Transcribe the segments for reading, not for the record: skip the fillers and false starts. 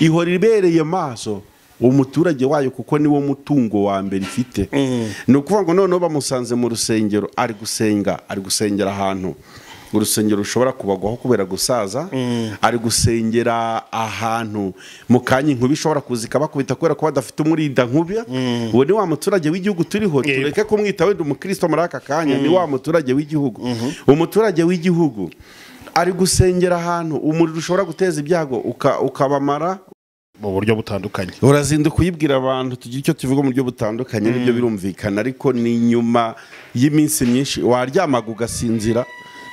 ihora ibereye maso umuturage wayo kuko niwo mutungo wa mbere ifite. Ni ukuvuga ngo noneho bamusanze mu rusengero ari gusengera ahantu urusengero rushobora kubagwaho kubera gusaza, ari gusengera ahantu mu kanya inkuba ishobora kuzika bakubita kubera ko badafite umurinda nkuba. Uwo ni wa muturage w'igihugu turiho, tureke kumwita wenda umukristo muri aka kanya, ni wa muturage w'igihugu. Umuturage w'igihugu ari gusengera ahantu umuriro ushobora guteza ibyago ukabamara mu buryo butandukanye. Urazinduka kuyibwira abantu tugira icyo tuvuga mu buryo butandukanye, nibyo birumvikana, ariko ni nyuma y'iminsi myinshi waryamaga ugasinzira.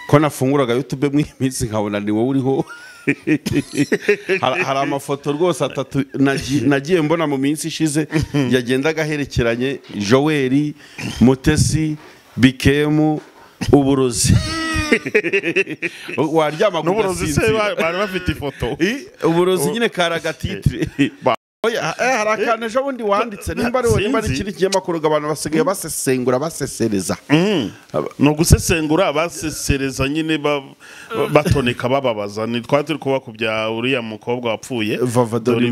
Ko nafunguraga YouTube mu iminsi nkabona ni wowe uriho. Hari amafoto rwose 3 nagiye mbona mu minsi ishize yagendaga herekeranye Joel, Mutesi, Bikemu, Uburozi. Waryama n'uburozi se bari bafite ifoto. Uburozi nyine karagatitre. Hari akantu ejo bundi wanditse nimba ari ikindi kinyamakuru abantu basigaye basesengura basesereza. No gusesengura basesereza nyine batoneka bababaza. Ni twari kuba kubya uriya mukobwa wapfuye Vavador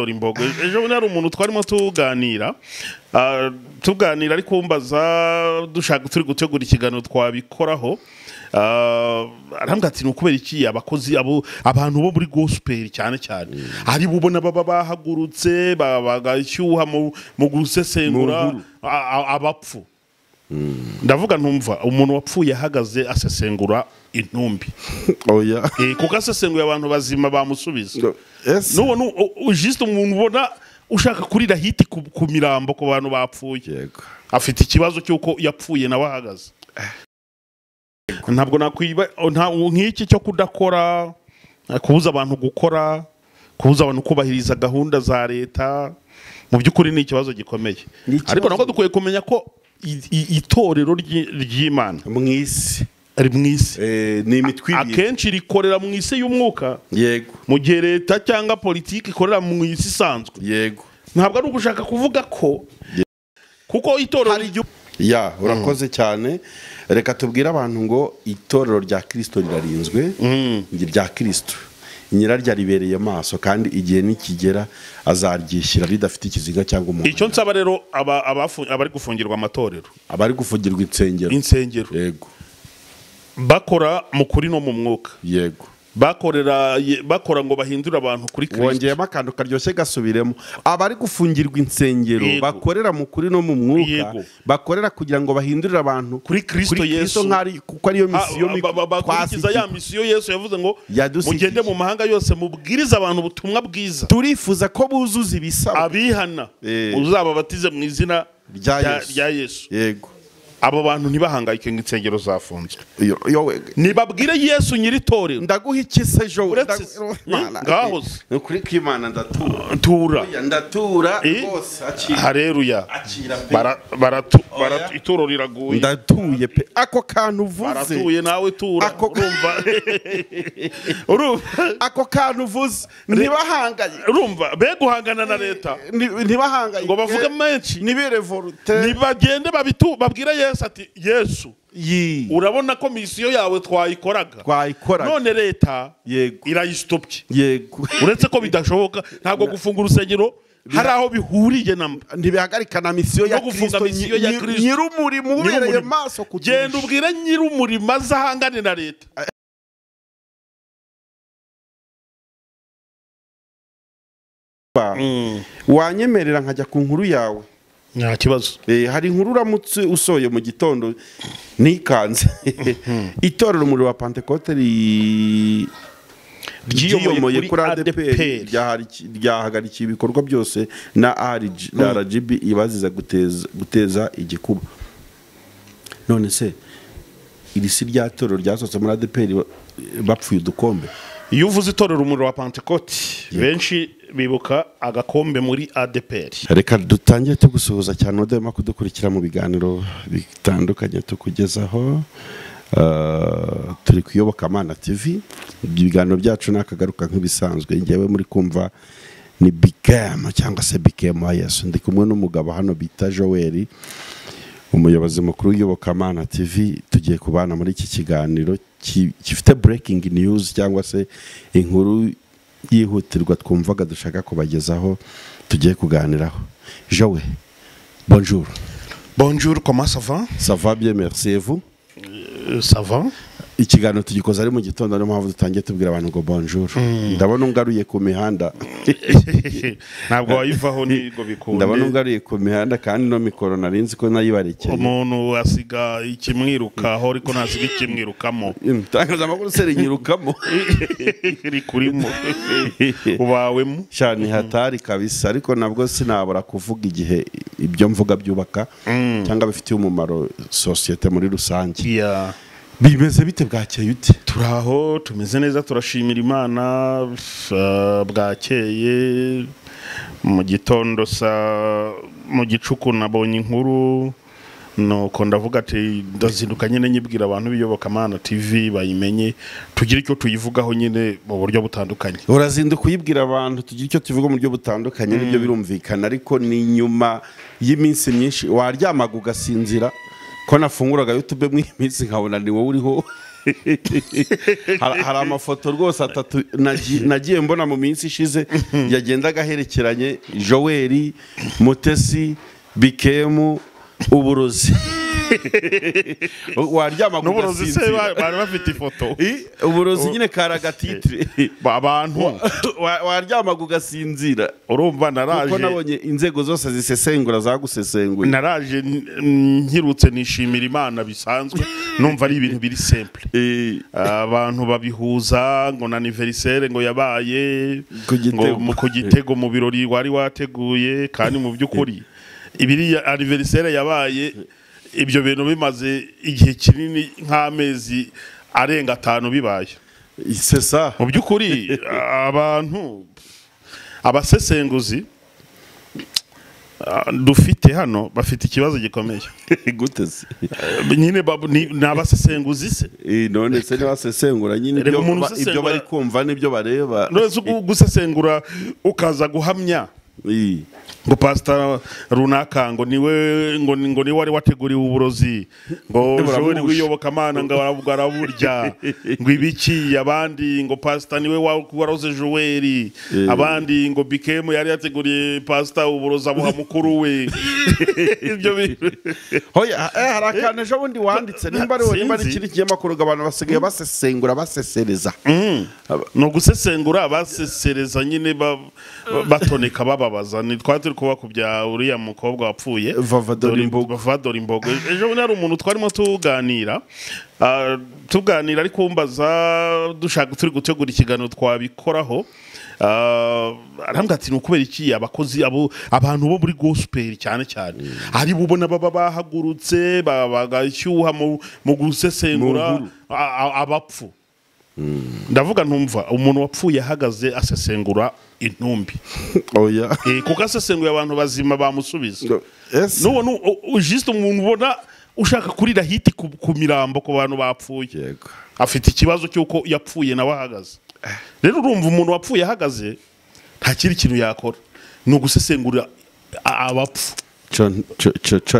Imbogo. Ejo bundi hari umuntu twarimo tuganira ariko umbaza dushaka turi gutegura ikiganiro twabikoraho. Arambwa ati nukubera iki abakozi abantu bo muri gospel cyane ari bubona baba bahagurutse bagashyuha mu gusesengura abapfu. Ndavuga ntumva umuntu wapfuye ahagaze asesengura intumbi. Oya kuko asesenguye abantu bazima bamusubiza. No just umuntu ubona ushaka kurira hiti ku mirambo ku bantu bapfuye. Afite ikibazo cyuko yapfuye nawe ahagaze. Ntabwo nakwiba nk'iki cyo kudakora, kubuza abantu gukora, kubuza abantu kubahiriza gahunda za leta, mu by'ukuri ni ikibazo gikomeye. Ariko nako dukwiye kumenya ko itorero ry'Imana mu isi ari mu isi ni imitwibye akenshi rikorera mu isi y'umwuka. Yego. Mu gihe leta cyangwa politiki ikorera mu isi isanzwe. Yego. Ntabwo ari ugushaka kuvuga ko kuko itorero urakoze cyane. Reka tubwire abantu ngo itorero rya Kristo rirarinzwe, rya Kristo nyirarya ribereye maso, kandi igihe nikigera azaryishyira ridafite ikiziga cyangwa umuntu. Icyo nsaba rero abari gufungirwa amatorero, abari gufungirwa insengero, yego, bakora mu kuri no mu mwuka, yego, bakora ngo bahindure abantu kuri Kristo. Wongeyemo akantu karyoshye gasubiremo. Abari gufungirwa insengero bakorera mu kuri no mu mwuka, bakorera kugira ngo bahindurire abantu kuri Kristo Yesu, kuko ariyo misiyo bakurikiza ya misiyo Yesu yavuze ngo mugende mu mahanga yose mubwiriza abantu ubutumwa bwiza. Turifuza ko buzuza ibisaba, abihana uzababatize mu izina rya Yesu. Yego. Abo bantu ntibahangayike nk'insengero zafunzwe. Nibabwire Yesu nyiri torero. Ndaguha ikise jo. Ngahoze. Kuri kw'Imana ndatura. Ndatura rwose akira. Haleluya. Ituro riraguye. Ndatuye pe. Ako kantu uvuze. Baratuye nawe tura. Urumva. Ako kantu uvuze. Ntibahangaye. Urumva be guhangana na leta. Ntibahangaye. Ngo bavuge menshi. Nibere volontaire. Nibagende babwira Yesu ati Yesu urabona ko misiyo yawe twayikora none leta irayistopye. Yego. Uretse ko bidashoboka ntabwo gufunga urusengero hari aho bihuriye ntibihagarika na misiyo ya Kristo. Nyir'umurimo ubereye maso kugira. Genda ubwire nyir'umurimo azahangane na leta. Wanyemerera nkajya ku nkuru yawe? Nta kibazo. Hari inkuru uramutse usoye mu gitondo nikanze. Itorero umuriro wa Pentecote ryiyomoye kuri ADPR ryahagarikiye ibikorwa byose na RGB ibaziza guteza igikuba. None se iri si rya torero ryasotse muri ADPR bapfuye udukombe? Iyo uvuze itorero umuriro wa Pentecote benshi bibuka agakombe muri ADPR. Reka dutangire tugusuhuza cyane udema kudukurikira mu biganiro bitandukanye tukugezaho. Turi kuyoboka Mana TV. Ibiganiro byacu nakagaruka nk'ibisanzwe. Ngewe muri kumva ni Bikemu cyangwa se Bikemu Yesu. Ndi kumwe n'umugabo hano bita Joel, umuyobozi mukuru w'iyoboka Mana TV. Tugiye kubana muri iki kiganiro gifite breaking news cyangwa se inkuru yihutirwa twumvaga dushaka kubagezaho tugiye kuganiraho. Joe, bonjour. Bonjour, comment ça va? Ça va bien, merci, et vous? Ça va? Ikiganiro tugikoza ari mu gitondo niyo mpamvu dutangiye tubwira abantu ngo bonjour. Ndabona ungaruye ku mihanda. Ntabwo wayivaho nigo bikunde. Ndabona ungaruye ku mihanda kandi no mikoro narinzi ko nayibarekeye. Umuntu asiga ikimwirukaho ariko ntasiga ikimwirukamo. Tangaza amakuru serinyirukamo. Rikurimo. Ubawemo. Cyane hatari kabisa ariko nabwo sinabura kuvuga igihe ibyo mvuga byubaka cyangwa bifitiye umumaro societe muri rusange. Yeah. Bimeze bite bwakeye ute? Turaho tumeze neza turashimira Imana bwakeye mu gitondo mu gicuku nabonye inkuru nuko ndavuga ati ndazinduka nyine nyibwira abantu biyoboka Mana TV bayimenye tugira icyo tuyivugaho nyine mu buryo butandukanye. Urazinduka kuyibwira abantu tugira icyo tuvuga mu buryo butandukanye nibyo birumvikana ariko ni nyuma y'iminsi myinshi waryamaga ugasinzira ko nafunguraga YouTube mu iminsi nkabona ni wowe uriho. Hari amafoto rwose atatu nagiye mbona mu minsi ishize yagendaga aherekeranye Joel, Mutesi, Bikemu, Uburozi. Waryamaga ugasinzira bari bafite ifoto. Uburozi nyine karaga titre abantu waryamaga ugasinzira. Urumva naraje kuko nabonye inzego zose zisesengura zagusesenguye. Naraje nkirutse nishimira Imana bisanzwe numva ari ibintu biri simple. Abantu babihuza ngo na anniversaire ngo yabaye ku Gitego mu birori wari wateguye kandi mu by'ukuri ibiri anniversaire yabaye ibyo bintu bimaze igihe kinini nk'amezi arenga 5 bibaye. C'est ça. Mu by'ukuri abantu abasesenguzi dufite hano bafite ikibazo gikomeye. Gute se? Nyine n'abasesenguzi se. None se n'abasesengura nyine ibyo bari kumva n'ibyo bareba. None gusesengura ukaza guhamya ngo pastor runaka ngo niwe wari wateguriwe uburozi ngo Joel wiyoboka Mana ngo araburya ngo ibiki abandi ngo pastor niwe waroze Joel abandi ngo Bikemu yari yateguriye pastor uburozi abuha mukuru we. Ibyo hoya harakana ejo bundi wanditse nimba ari kiri kinyamakuru abantu basigaye basesengura basesereza. No gusesengura basesereza nyine batoneka bababaza ni twaturi kuba kubya uriya mukobwa wapfuye Vava Dorimbogo. Ejo nari umuntu twarimo tuganira ariko umbaza dushaka turi gutegura ikiganiro twabikoraho. Arambwa ati nukubera iki abakozi abantu bo muri gospel cyane ari bubona baba bahagurutse bagashyuha mu gusesengura abapfu. Ndavuga ntumva umuntu wapfuye ahagaze asesengura intumbi. Oya. Kuko asesenguye abantu bazima bamusubiza. No just umuntu ubona ushaka kurira hiti ku mirambo ku bantu bapfuye. Afite ikibazo cyuko yapfuye nawe ahagaze. Rero urumva umuntu wapfuye ahagaze nta kiri kintu yakora no gusesengura abapfu.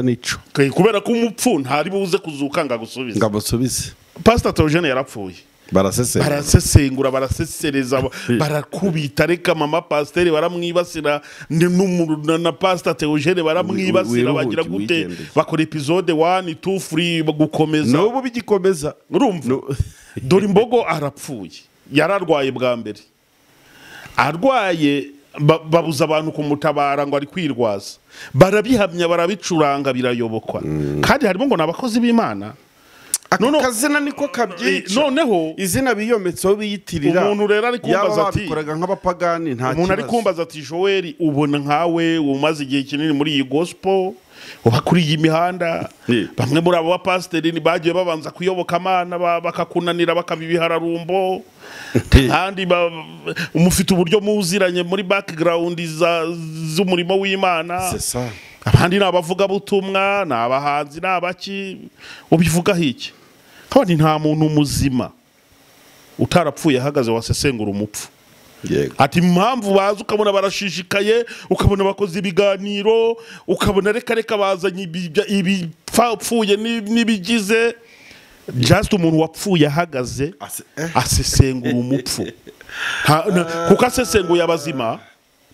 Nico. Kubera ko umupfu ntari buze kuzukanga gusubiza. Ngamusubize. Pastor Theogene yarapfuye. Barasesengura barasesereza barakubita reka mama pasteur baramwibasira na pastor Theogene baramwibasira bagira gute bakora episode 1 2 3 gukomeza n'ubu bigikomeza. Urumva Dorimbogo arapfuye yararwaye bwa mbere arwaye babuza abantu kumutabara ngo ari kwirwaza barabihamya barabicuranga birayobokwa kandi harimo ngo nabakozi b'Imana. Kazina niko kabyica. Noneho izina biyometseho biyitirira. Umuntu rero ari kumbaza ati babikoraga nk'abapagani nta kibazo. Umuntu ari kumbaza ati Joel ubona nkawe umaze igihe kinini muri iyi gospel uba kuri iyi mihanda bamwe muri abo bapasteri ni bagiye babanza kuyoboka Mana bakakunanira bakabibihararumbo kandi umufite uburyo muziranye muri background z'umurimo w'Imana. C'est ça. Abandi nabavuga butumwa nabahanzi nabaki ubivuga hiki kandi nta muntu muzima utarapfuye ahagaze wasesengura umupfu. Ati impamvu baza ukabona barashishikaye ukabona bakoze ibiganiro ukabona reka bazanye ibipfuye n'ibigize just umuntu wapfuye ahagaze asesengura umupfu. kuko asesenguye abazima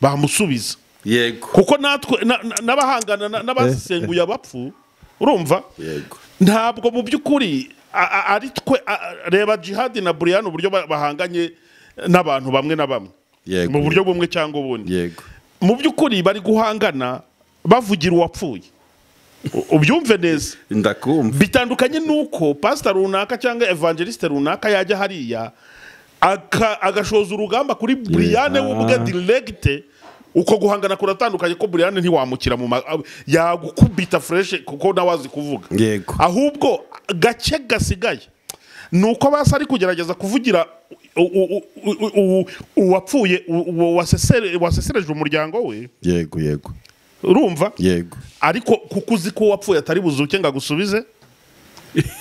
bamusubiza yego kuko natwe n'abahangana n'abasesenguye abapfu urumva yego ntabwo mu by'ukuri ari twe reba Jihad na Brian uburyo bahanganye n'abantu bamwe na bamwe mu buryo bumwe cyangwa ubundi yego mu by'ukuri bari guhangana bavugira uwapfuye ubyumve neza ndakumva bitandukanye nuko pastor runaka cyangwa evangeliste runaka yajya hariya agashoza urugamba kuri Brian ubwe direct uko guhangana kuratandukanye ko Brian ntiwamukira mu yagukubita fresh kuko nawazi kuvuga yego ahubwo gace gasigaye nuko basa ari kugerageza kuvugira uwapfuye wasesereje umuryango we yego yego urumva yego ariko kuko uzi ko wapfuye atari buzuke ngagusubize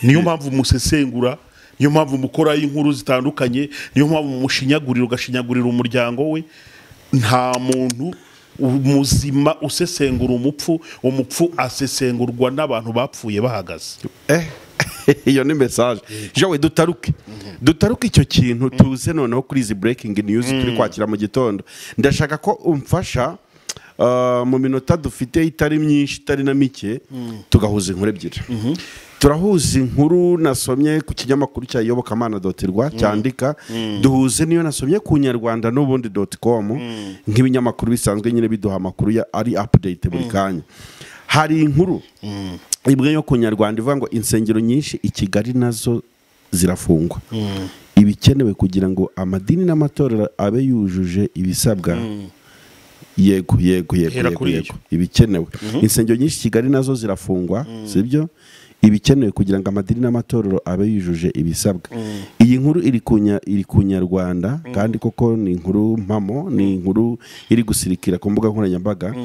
niyo mpamvu musesengura niyo mpamvu mukora inkuru zitandukanye niyo mpamvu ugashinyagurira umuryango we nta muntu muzima usesengura umupfu asesengurwa n'abantu bapfuye bahagaze iyo ni message jewe dutaruke icyo kintu tuze noneho kuri izi breaking news turi kwakira mu gitondo ndashaka ko umfasha mu minota dufite itari myinshi itari na mike tugahuza inkuru ebyiri turahuza inkuru nasomye ku kinyamakuru cya iyobokamana.rw cyandika duhuze niyo nasomye ku Nyarwanda n'ubundi.com nk'ibinyamakuru bisanzwe nyine biduha amakuru ari update buri kanya hari inkuru imwe yo ku Nyarwanda ivuga ngo insengero nyinshi i Kigali nazo zirafungwa ibikenewe kugira ngo amadini n'amatorero abe yujuje ibisabwa yego ibikenewe insengero nyinshi Kigali nazo zirafungwa sibyo ibikenewe kugira ngo amadini n'amatorero abe yujuje ibisabwa iyi nkuru iri ku Nyarwanda kandi koko ni inkuru mpamo ni inkuru iri gusirikira ku mbuga nkoranyambaga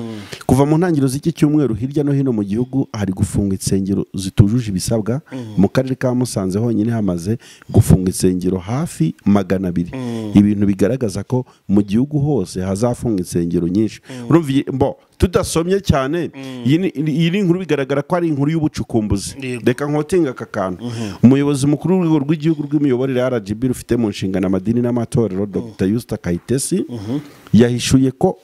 kuva mu ntangiriro z'iki cyumweru hirya no hino mu gihugu hari gufunga insengero zitujuje ibisabwa mu karere ka Musanze honyine hamaze gufunga insengero hafi 200 ibintu bigaragaza ko mu gihugu hose hazafunga insengero nyinshi urumva tudasomye cyane iyi ni inkuru bigaragara ko ari inkuru y'ubucukumbuzi reka nkotinga aka kantu umuyobozi mukuru w'urwego rw'igihugu rw'imiyoborere ya RGB rufite mu nshingano amadini n'amatorero Dr. Yusta Kayitesi yahishuye ko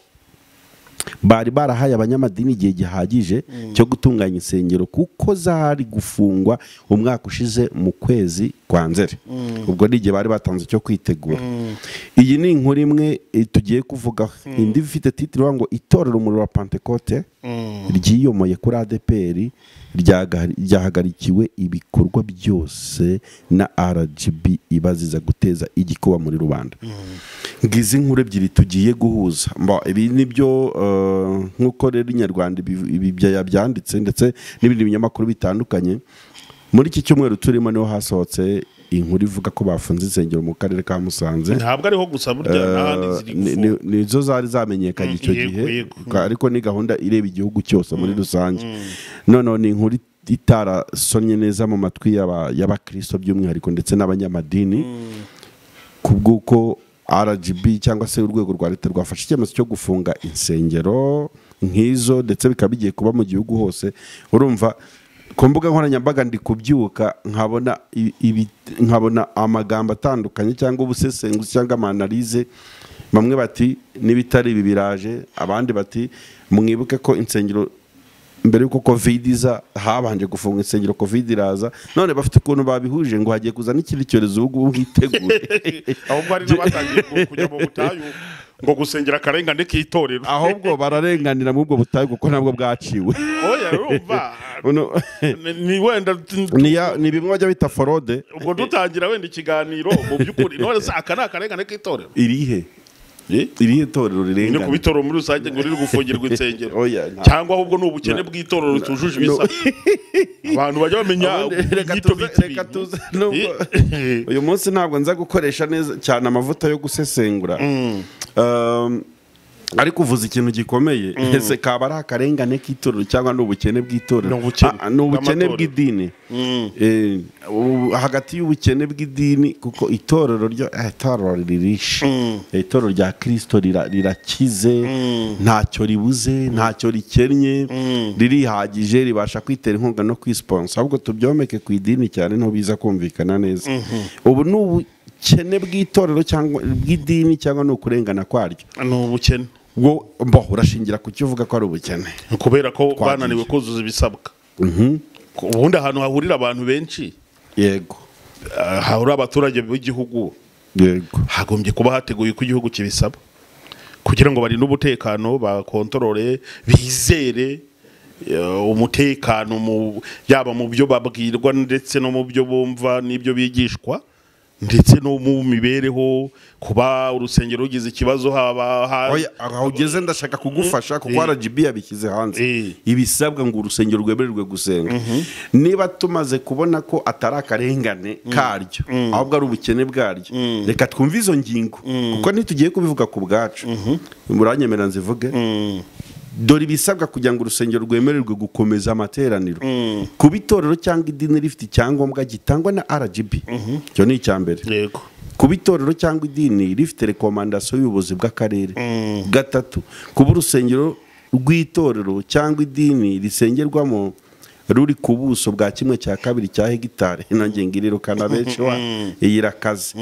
bari barahaye abanyamadini igihe gihagije cyo gutunganya insengero kuko zari gufungwa umwaka ushize mu kwezi kwa Nzeri ubwo n'igihe bari batanze cyo kwitegura iyi ni inkuru imwe tugiye kuvuga indi ifite titre ngo itorero umuriro wa Pentecote ryiyomoye kuri ADPR ryahagarikiwe ibikorwa byose na RGB ibaziza guteza igikuba muri rubanda ngize inkuru ebyiri tugiye guhuza ibi nibyo nkuko rero Inyarwanda ibi byanditse ndetse n'ibindi binyamakuru bitandukanye muri iki cyumweru turimo niho hasohotse inkuru ivuga ko bafunze insengero mu karere ka Musanze ntabwo ariho gusa burya n'ahandi ziri nizo zari zamenyekanye icyo gihe ariko ni gahunda ireba igihugu cyose muri rusange none ni inkuru itarasonye neza mu matwi y'abakristo by'umwihariko ndetse n'abanyamadini kubw'uko RGB cyangwa se urwego rwa leta rwafashe icyemezo cyo gufunga insengero nk'izo ndetse bikaba bigiye kuba mu gihugu hose urumva ku mbuga nkoranyambaga ndi kubyuka nkabona amagambo atandukanye cyangwa ubusesenguzi cyangwa amanalize bamwe bati n'ibitari ibi biraje abandi bati mwibuke ko insengero mbere yuko covid iza habanje gufunga insengero covid iraza none bafite ukuntu babihuje ngo hagiye kuza n'ikindi cyorezo ubu bwitegure ahubwo hari n'abatangiye kujya mu butayu ngo gusengera akarengane k'itorero ahubwo bararenganira mu bwo butayu kuko ntabwo bwaciwe oya urumva ni wenda ni bimwe bajya bita forode ubwo dutangira wenda ikiganiro mu by'ukuri none se aka ni akarengane k'itorero irihe torero rirengana ni kubitorero muri rusange ngo riri gufungirwa insengero cyangwa ahubwo ni ubukene bw'itorero ritujuje ibisabwa abantu bajya bamenya reka tuze uyu munsi ntabwo nza gukoresha neza cyane amavuta yo gusesengura ariko uvuze ikintu gikomeye ese kaba ari akarengane k'itorero cyangwa n'ubukene bw'itorero n'ubukene bw'idini hagati y'ubukene bw'idini kuko itorero ririshe itorero rya Kristo rirakize ntacyo ribuze ntacyo rikennye ririhagije ribasha kwitera inkunga no kwisponsa ahubwo tubyomeke ku idini cyane nto biza kumvikana neza ubu ubukene bw'itorero cyangwa bw'idini cyangwa ni ukurengana kwaryo? ni ubukene. Bo urashingira ku cyo uvuga ko ari ubukene? Kubera ko bananiwe kuzuza ibisabwa. Ubundi ahantu hahurira abantu benshi, yego, hahurira abaturage b'igihugu, yego, hagombye kuba hateguye ko igihugu kibisaba kugira ngo barinde umutekano, bakontorore, bizere umutekano yaba mu byo babwirwa ndetse no mu byo bumva n'ibyo bigishwa, ndetse no mu mibereho. Kuba urusengero rugize ikibazo aho ugeze ndashaka kugufasha kuko RGB yabishyize hanze ibisabwa ngo urusengero rwemererwe gusenga. Niba tumaze kubona ko atari akarengane karyo ahubwo ari ubukene bwaryo, reka twumve izo ngingo kuko ntitugiye kubivuga ku bwacu. Muranyemera nzivuge? Dore ibisabwa kugira ngo urusengero rwemererwe gukomeza amateraniro. Kuba itorero cyangwa idini rifite icyangombwa gitangwa na RGB, cyo ni icya mbere. Yego. Kuba itorero cyangwa idini rifite rekomandasiyo y'ubuyobozi bw'akarere. Gatatu, kuba urusengero rw'itorero cyangwa idini risengerwamo ruri ku buso bwa 1/2 cya hegitari. Nanjye ngirikana benshi iyi rakaze.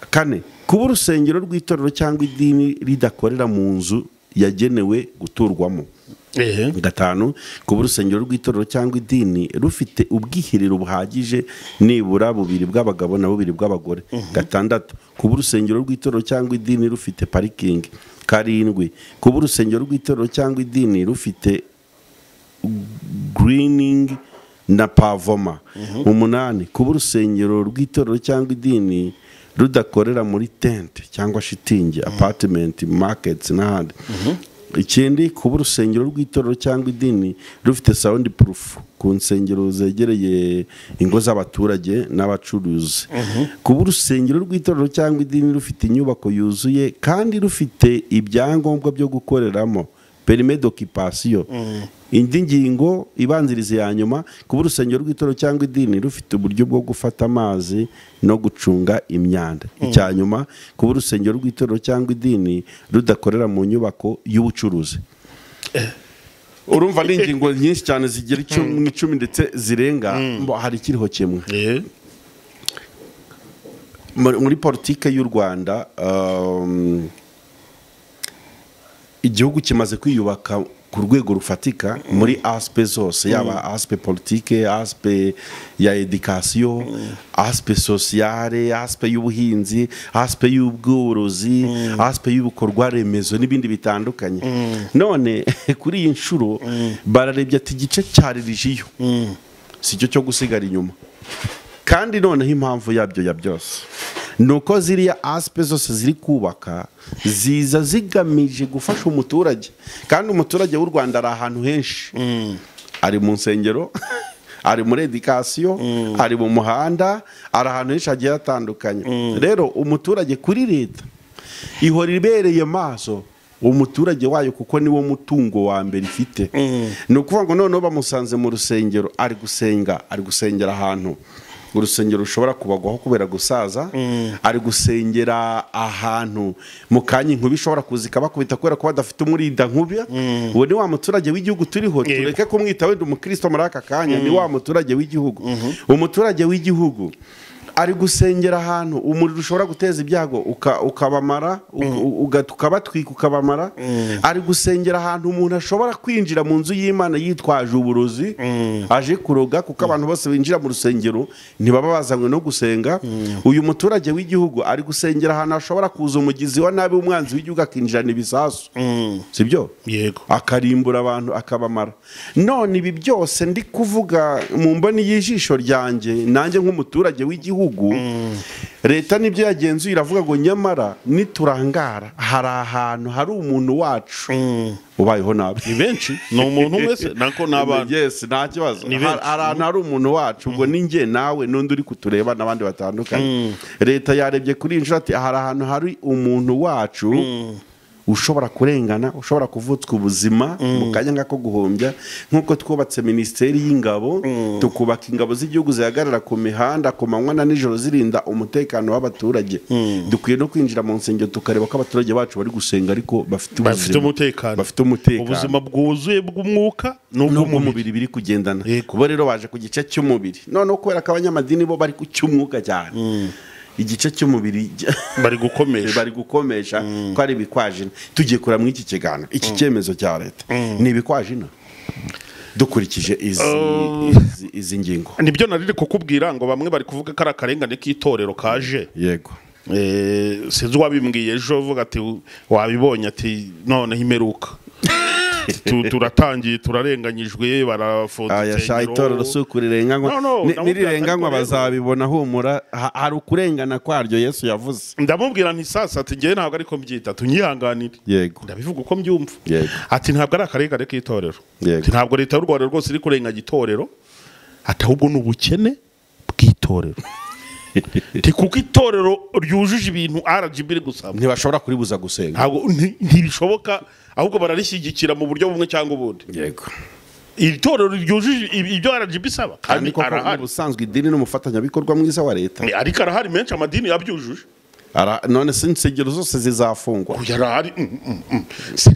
Kane, kuba urusengero rw'itorero cyangwa idini ridakorera mu nzu yagenewe guturwamo. Gatanu, kuba urusengero rw'itorero cyangwa idini rufite ubwiherero buhagije nibura 2 bw'abagabo na 2 bw'abagore. Gatandatu, kuba urusengero rw'itorero cyangwa idini rufite parikingi. Karindwi, kuba urusengero rw'itorero cyangwa idini rufite greening na pavoma. Umunani, kuba urusengero rw'itorero cyangwa idini rudakorera muri tent cyangwa shitingi, apartment, markets n'ahandi. Ikindi, kuba urusengero rw'itorero cyangwa idini rufite sound proof ku nsengero zegereye ingo z'abaturage n'abacuruzi. Kuba urusengero rw'itorero cyangwa idini rufite inyubako yuzuye kandi rufite ibyangombwa byo gukoreramo, permis d'occupation. Indi ngingo ibanziriza ya nyuma, kuba urusengero rw'itorero cyangwa idini rufite uburyo bwo gufata amazi no gucunga imyanda. Icya nyuma, kuba urusengero rw'itorero cyangwa idini rudakorera mu nyubako y'ubucuruzi. Urumva ni ingingo nyinshi cyane zigera 10 ndetse zirenga. Hari ikiriho kimwe muri politike y'u Rwanda. Igihugu kimaze kwiyubaka ku rwego rufatika muri aspe zose, yaba aspe politique, aspe ya education, aspe sociale, aspe y'ubuhinzi, aspe y'ubworozi, aspe y'ubukorwa remezo n'ibindi bitandukanye. None kuri iyi nshuro bararebye ati igice cya religiyo si cyo gusigara inyuma, kandi noneho impamvu yabyo ya byose nuko ziriya aspe zose ziri kubaka ziza zigamije gufasha umuturage. Kandi umuturage w'u Rwanda ari ahantu henshi, ari mu nsengero, ari muri education, ari mu muhanda, ari ahantu henshi hagiye hatandukanye. Rero umuturage kuri leta ihora ibereye maso umuturage wayo kuko niwo mutungo wa mbere ifite. Ni ukuvuga ngo noneho bamusanze mu rusengero ari gusengera ahantu urusengero rushobora kubagwaho kubera gusaza, ari gusengera ahantu mu kanya inkubi ishobora kuzika bakubita kubera ko badafite umurinda nkubi. Uwo ni wa muturage w'igihugu turiho, tureke kumwita wenda umukristo muri aka kanya, ni wa muturage w'igihugu. Umuturage w'igihugu ari gusengera ahantu umuriro ushobora guteza ibyago ukabamara, ukabatwika ukabamara. Ari gusengera ahantu umuntu ashobora kwinjira mu nzu y'Imana yitwaje uburozi aje kuroga, kuko abantu bose binjira mu rusengero ntibaba bazanywe no gusenga. Uyu muturage w'igihugu ari gusengera ahantu ashobora kuza umugizi wa nabi umwanzi w'igihugu akinjirana ibisasu, sibyo? Yego. Akarimbura abantu akabamara. None ibi byose ndi kuvuga mu mboni y'ijisho ryanjye nanjye nk'umuturage w'igihugu, leta nibyo yagenzuye iravuga ngo nyamara niturangara hari ahantu hari umuntu wacu ubayeho nabi. Ni benshi, ni umuntu wese nako n'abantu. Yes, nta kibazo. Ahantu hari umuntu wacu, ubwo ni njye nawe n'undi uri kutureba n'abandi batandukanye. Leta yarebye kuri inshuro ati hari ahantu hari umuntu wacu ushobora kurengana, ushobora kuvutswa ubuzima mu kanya ngako guhombya. Nkuko twubatse Minisiteri y'Ingabo, tukubaka ingabo z'igihugu zihagarara ku mihanda ku manywa na nijoro zirinda umutekano w'abaturage. Dukwiye no kwinjira mu nsengero tukareba ko abaturage bacu bari gusenga ariko bafite umutekano, ubuzima bwuzuye bw'umwuka n'ubw'umubiri biri kugendana. Kuba rero baje ku gice cy'umubiri, noneho kubera ko abanyamadini bo bari ku cy'umwuka cyane, igice cy'umubiri bari gukomesha ko ari ibikwajina. Tugiye kureba muri iki kiganiro iki cyemezo cya leta ni ibikwajina dukurikije izi ngingo. Nibyo narire kukubwira ngo bamwe bari kuvuga ko ari akarengane k'itorero kaje. Yego. Sinzi wabimbwiye ejo uvuga ati wabibonye ati noneho imeruka turatangiye turarenganyijwe barafunze. Aya itorero sukurirenganywa nirirenganywa bazabibona humura hari ukurengana kwaryo Yesu yavuze. Ndamubwira nti sasa ati ngiye ntabwo ariko mbyita tunyihanganire. Yego. Ndabivuga uko mbyumva. Yego. Ati ntabwo ari akarengane k'itorero. Yego. Ntabwo leta y'u Rwanda rwose iri kurenganya itorero ati ahubwo n'ubukene bw'itorero. Kuko itorero ryujuje ibintu RGB iri gusaba ntibashobora kuribuza gusenga. Ntabwo ntibishoboka ahubwo bararishyigikira mu buryo bumwe cyangwa ubundi. Yego. Iri torero ryujuje ibyo RGB isaba kandi arahari. Ubusanzwe idini n'umufatanyabikorwa mwiza wa leta. Ariko arahari menshi amadini yabyujuje. None se insengero zose zizafungwa. Yarahari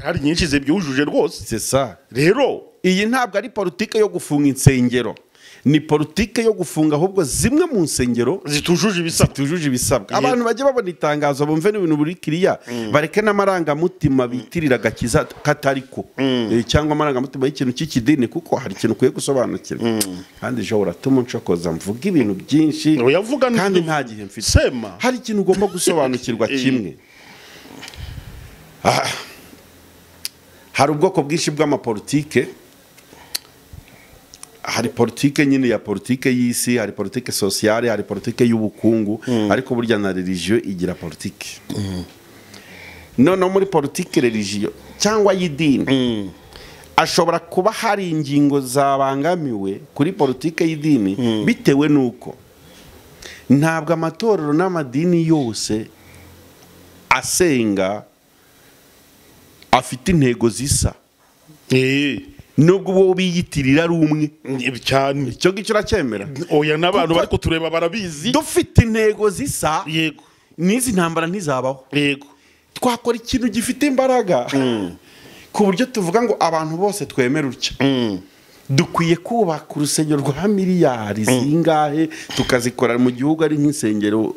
hari nyinshi zibyujuje rwose. C'est ça. Rero iyi ntabwo ari politike yo gufunga insengero. Ni politike yo gufunga ahubwo zimwe mu nsengero zitujuje ibisabwa. Abantu bajye babona itangazo bumve n'ibintu buri kiriya bareke n'amarangamutima bitirira gakiza katariko cyangwa amarangamutima y'ikintu cy'ikidini kuko hari ikintu kuye gusobanukirwa. Kandi je uratuma ncokoza mvuga ibintu byinshi kandi nta gihe mfite. Sema hari ikintu ugomba gusobanukirwa kimwe. Hari ubwoko bwinshi bw'amapolitike. Hari politike nyine ya politike y'isi, hari politike sociale, hari politike y'ubukungu, ariko burya na religion igira politike. None muri politike religion cyangwa y'idini ashobora kuba hari ingingo zabangamiwe kuri politike y'idini bitewe nuko ntabwo amatorero n'amadini yose asenga afite intego zisa. Nubwo bo biyitirira ari umwe cyane icyo ngicyo uracyemera. Oya n'abantu bari kutureba barabizi dufite intego zisa. Yego. N'izi ntambara ntizabaho. Yego. Twakora ikintu gifite imbaraga ku buryo tuvuga ngo abantu bose twemera utya. Dukwiye kubaka urusengero rwa miliyari zingahe tukazikora mu gihugu ari nk'insengero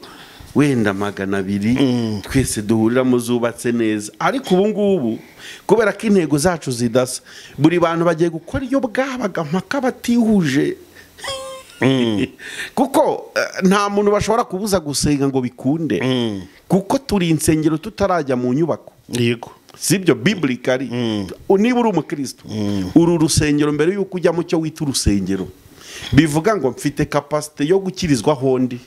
wenda 200 twese duhuriramo zubatse neza. Ariko ubu ngubu kubera ko intego zacu zidasa buri bantu bagiye gukora iyo bwabaga mpaka batihuje kuko nta muntu bashobora kubuza gusenga ngo bikunde kuko turi insengero tutarajya mu nyubako. Yego. Sibyo biblically niba uri umukristo uru rusengero mbere yuko ujya mu cyo wita urusengero bivuga ngo mfite capacity yo gukirizwa hondi.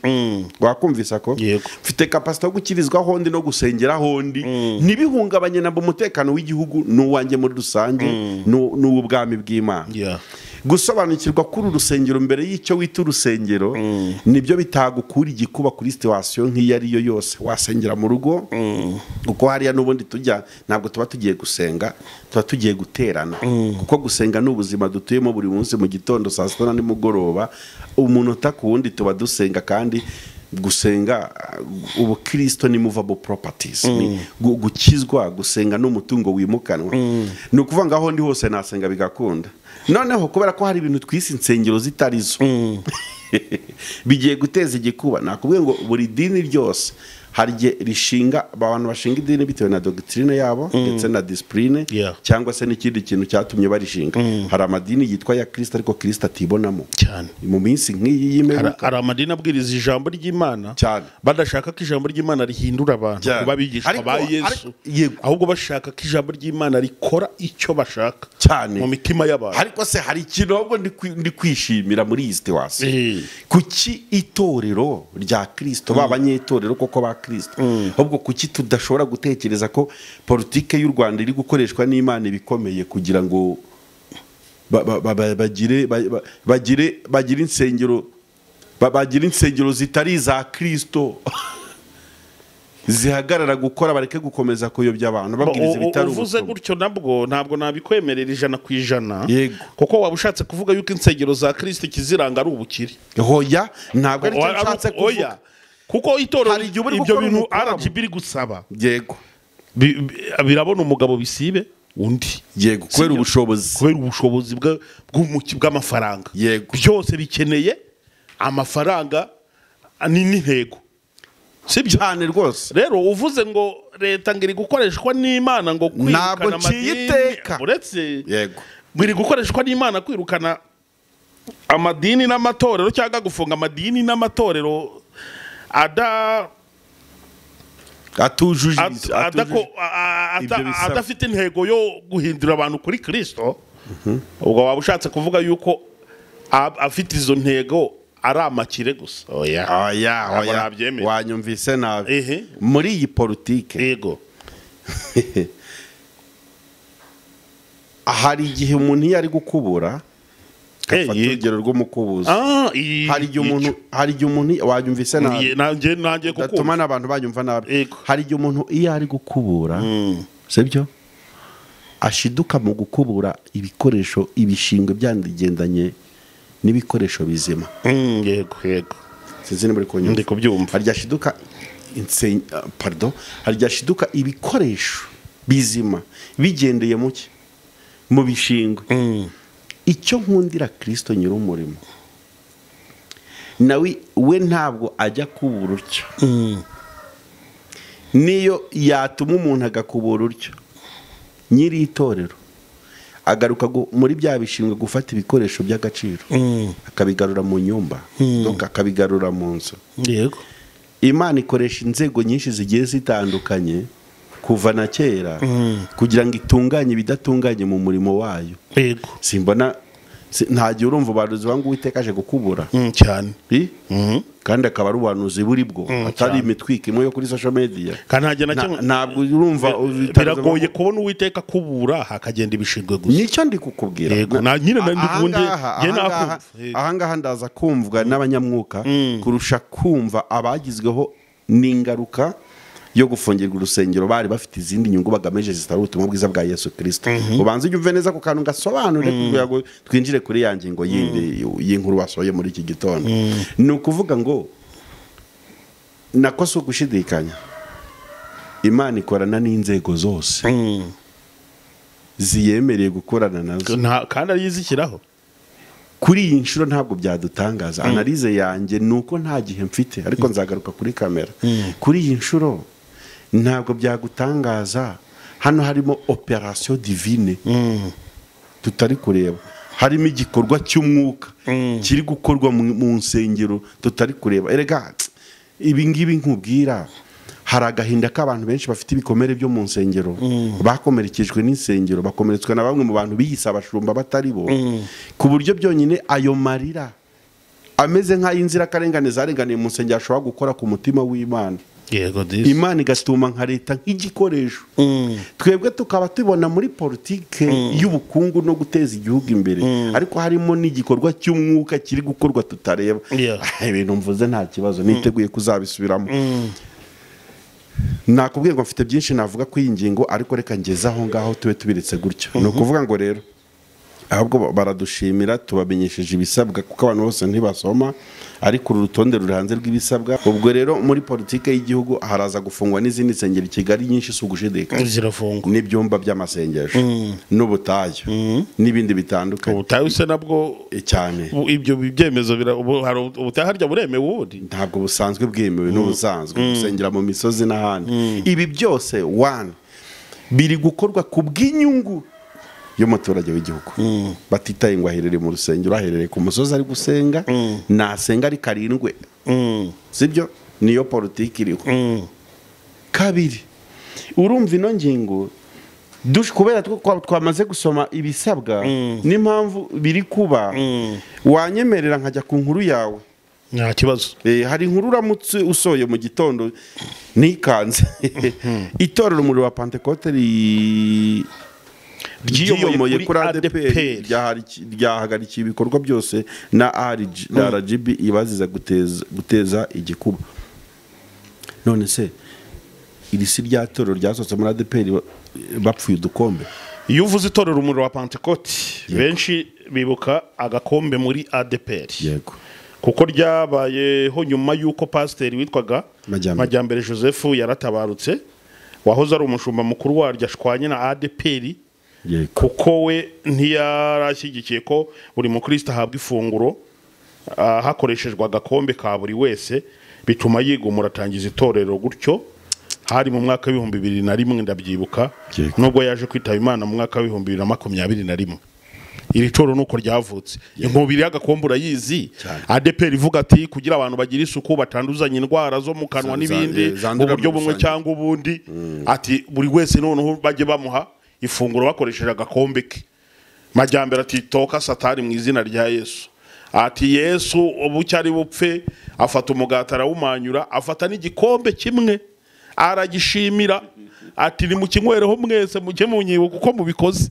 Wakumvisa ko mfite capacity yo gukirizwa hondi no gusengera hondi ntibihungabanye nabo umutekano w'igihugu n'uwanjye muri rusange n'ubwami bw'Imana. Gusobanukirwa kuri urusengero mbere y'icyo wita urusengero nibyo bitagukura igikuba kuri situation nk'iyo ariyo yose wasengera mu rugo kuko hariya n'ubundi tujya ntabwo tuba tugiye gusenga tuba tugiye guterana kuko gusenga n'ubuzima dutuyemo buri munsi mu gitondo saa 7 na nimugoroba umunota ku wundi tuba dusenga. Kandi gusenga ubukristo ni movable properties gukizwa gusenga n'umutungo wimukanwa. Ni ukuvuga ngo aho ndi hose nasenga bigakunda. Noneho kubera ko hari ibintu twisi insengero zitarizo bigiye guteza igikuba. Nakubwiye ngo buri dini ryose hari rishinga abantu bashinga idini bitewe na doctrine yabo ndetse na discipline cyangwa se n'ikindi kintu cyatumye barishinga. Hari amadini yitwa ya Kristo ariko Kristo atibonamo cyane mu minsi nk'iyi y'imperuka. Hari amadini abwiriza ijambo ry'Imana badashaka ko ijambo ry'Imana rihindura abantu kuba bigishwa ba Yesu ahubwo bashaka ko ijambo ry'Imana rikora icyo bashaka cyane mu mitima y'abantu. Ariko se hari ikintu ahubwo ndi kwishimira muri iyi situation kuki itorero rya Kristo babanyetorero koko ba Kristo ahubwo kuki tudashobora gutekereza ko politike y'u Rwanda iri gukoreshwa n'Imana ibikomeye kugira ngo bagire insengero zitari za Kristo zihagarara gukora bareke gukomeza kuyobya abantu babwiriza bitari uvuze gutyo ntabwo nabikwemerera 100% kuko wabushatse kuvuga yuko insengero za Kristo kiziranga ari ubukire. Hoya ntabwo ari cyo nshatse kuvuga kuko itorero ibyo bintu RGB iri gusaba. Yego. Birabona umugabo bisibe undi. Yego. Kubera ubushobozi bw'amafaranga. Yego. Byose bikeneye amafaranga n'intego. sibyo cyane rwose. rero uvuze ngo leta ngiri gukoreshwa n'Imana ngo kwirukana amadini uretse yego ngiri gukoreshwa n'Imana kwirukana amadini n'amatorero cyangwa gufunga amadini n'amatorero adafite intego yo guhindura abantu kuri Kristo. ubwo waba ushatse kuvuga yuko afite izo ntego ari amakire gusa. oya wanyumvise nabi. muri iyi politike yego hari igihe umuntu iyo ari gukubura gafata urugero rw'umukubuzi. hari igihe umuntu wanyumvise nabi nanjye gatuma n'abantu banyumva nabi. hari igihe umuntu iyo ari gukubura sibyo ashiduka mu gukubura ibikoresho ibishingwe byandigendanye n'ibikoresho bizima. Yego sinzi niba ndi kubyumva. hari ryashiduka hari ryashiduka ibikoresho bizima bigendeye mu bishingwe. icyo nkundira Kristo nyir'umurimo nawe we ntabwo ajya kubura utyo. niyo yatuma umuntu agakubura utyo nyiri itorero agaruka muri bya bishingwe gufata ibikoresho by'agaciro akabigarura mu nyumba akabigarura mu nzu. yego Imana ikoresha inzego nyinshi zigiye zitandukanye kuva na kera kugira ngo itunganye ibidatunganye mu murimo wayo. yego simbona ntagiye urumva ubaruzi wangu Uwiteka aje gukubura cyane kandi akaba ari ubuhanuzi buri bwo atari imitwiko imwe yo kuri social media. kandi ntabwo urumva biragoye kubona Uwiteka kubura hakagenda ibishingwe gusa. nicyo ndi kukubwira. ahangaha ndaza kumvwa n'abanyamwuka kurusha kumva abagizweho n'ingaruka yo gufungirwa urusengero bari bafite izindi nyungu bagamije zitari ubutumwa bwiza bwa Yesu Kristo. ubanze ubyumve neza ku kantu gasobanure kugira ngo twinjire kuri ya ngingo yindi y'inkuru wasohoye muri iki gitondo. ni ukuvuga ngo nakoze ugushidikanya Imana ikorana n'inzego zose ziyemereye gukorana nazo kandi ayizikiraho. kuri iyi nshuro ntabwo byadutangaza. analize yanjye nuko nta gihe mfite ariko nzagaruka kuri kamera. kuri iyi nshuro ntabwo byagutangaza. hano harimo operation divine tutari kureba. harimo igikorwa cy'umwuka kiri gukorwa mu nsengero tutari kureba. erega ibi ngibi nkubwira hari agahinda k'abantu benshi bafite ibikomere byo mu nsengero bakomerekejwe n'insengero bakomeretswe na bamwe mu bantu biyise abashumba batari bo ku buryo byonyine ayo marira ameze nk'ay'inzirakarengane zarenganiye mu nsengero ashobora gukora ku mutima w'Imana. Imana igatuma nka leta nk'igikoresho. twebwe tukaba tubona muri politike y'ubukungu no guteza igihugu imbere ariko harimo n'igikorwa cy'umwuka kiri gukorwa tutareba. ibintu mvuze nta kibazo niteguye kuzabisubiramo. nakubwiye ngo mfite byinshi navuga ku iyi ngingo ariko reka ngeze aho ngaho tube tubiretse gutyo. ni ukuvuga ngo rero ahubwo baradushimira tubamenyesheje ibisabwa kuko abantu bose ntibasoma ariko uru rutonde ruri hanze rw'ibisabwa. ubwo rero muri politike y'igihugu haraza gufungwa n'izindi nsengero i Kigali nyinshi si ugushidikanya zirafungwa n'ibyumba by'amasengesho n'ubutayu n'ibindi bitandukanye. ubutayu se nabwo cyane ibyo byemezo hari ubutayu harya buremewe ubundi ntabwo busanzwe bwemewe n'ubusanzwe gusengera mu misozi n'ahandi. ibi byose biri gukorwa ku bw'inyungu y'umuturage w'igihugu batitaye ngo aherere mu rusengero aherere ku musozi ari gusenga nasenga ari karindwe sibyo niyo politiki iriho. kabiri urumva ino ngingo kubera twamaze gusoma ibisabwa n'impamvu biri kuba wanyemerera nkajya ku nkuru yawe nta kibazo. hari inkuru uramutse usoye mu gitondo nikanze itorero umuriro wa Pentecote ryiyomoye kuri ADPR ryahagarikiye ibikorwa byose na RGB ibaziza guteza igikuba. none se iri si rya torero ryasohotse muri ADPR bapfuye udukombe. iyo uvuze itorero umuriro wa Pentecote benshi bibuka agakombe muri ADPR. yego kuko ryabayeho nyuma y'uko pasiteri witwaga Majyambere Joseph yaratabarutse wahoze ari umushumba mukuru waryo ashwanye na ADPR kuko we ntiyarashyigikiye ko buri mukristo ahabwa ifunguro hakoreshejwe agakombe ka buri wese bituma yigomora atangiza itorero gutyo. Hari mu mwaka w'ibihumbi 2001 ndabyibuka, nubwo yaje kwitaba Imana mu mwaka w'ibihumbi 2021. Iri toro nuko ryavutse. Inkubiri y'agakombura yizi ADPR ivuga ati kugira abantu bagira isuku batanduzanya indwara zo mu kanwa n'ibindi mu buryo bumwe cyangwa ubundi, ati buri wese noneho baje bamuha ifunguro bakoresheje agakombe ke. Majyambere ati toka satani mu izina rya Yesu. Ati Yesu ubucyari bupfe, afata umugati arawumanyura, afata n'igikombe kimwe aragishimira, ati ni mukinywereho mwese mujye munyibuka uko mubikoze.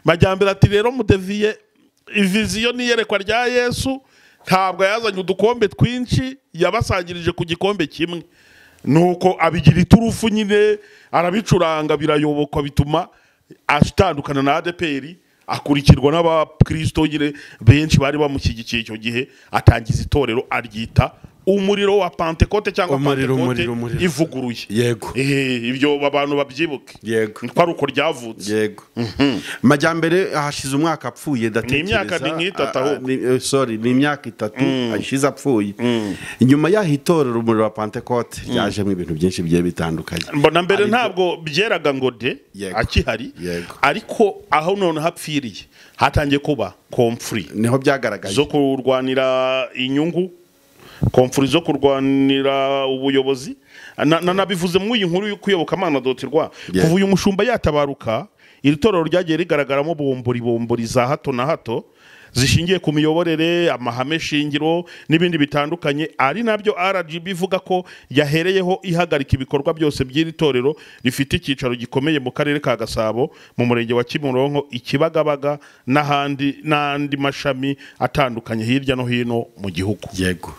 Majyambere ati rero mudeviye iviziyo niyerekwa rya Yesu, ntabwo yazanye udukombe twinshi, yabasangirije ku gikombe kimwe. Nuko abigira iturufu nyine arabicuranga birayoboka, bituma ashitandukana na ADPR, akurikirwa n'abakristo nyine benshi bari bamushyigikiye icyo gihe, atangiza itorero aryita umuriro wa Pentecote cyangwa Pentecote ivuguruye. Yego. Ibyo abantu babyibuke. Yego. Twari uko ryavutse. Yego. Majyambere hashize umwaka apfuye datekereza. Ni imyaka ni imyaka 3 ashize apfuye. Inyuma yaho itorero umuriro wa Pentecote yajemo ibintu byinshi bigiye bitandukanye. Mbona mbere ntabwo byeraga ngo de akihari, ariko aho none hapfiriye hatangiye kuba conflict. Niho byagaragaye zo kurwanira inyungu, konfuri zo kurwanira ubuyobozi. Nabivuze mu inkuru y'ukuyobokamana.rwa kuva uyu mushumba yatabaruka, iri torero ryagiye rigaragaramo bombori za hato na hato zishingiye ku miyoborere, amahame shingiro n'ibindi bitandukanye, ari nabyo RGB ivuga ko yahereyeho ihagarika ibikorwa byose by'iri torero rifite icyicaro gikomeye mu karere ka Gasabo mu murenge wa Kimironko, Ikibagabaga n'andi mashami atandukanye hirya no hino mu gihugu. Yego.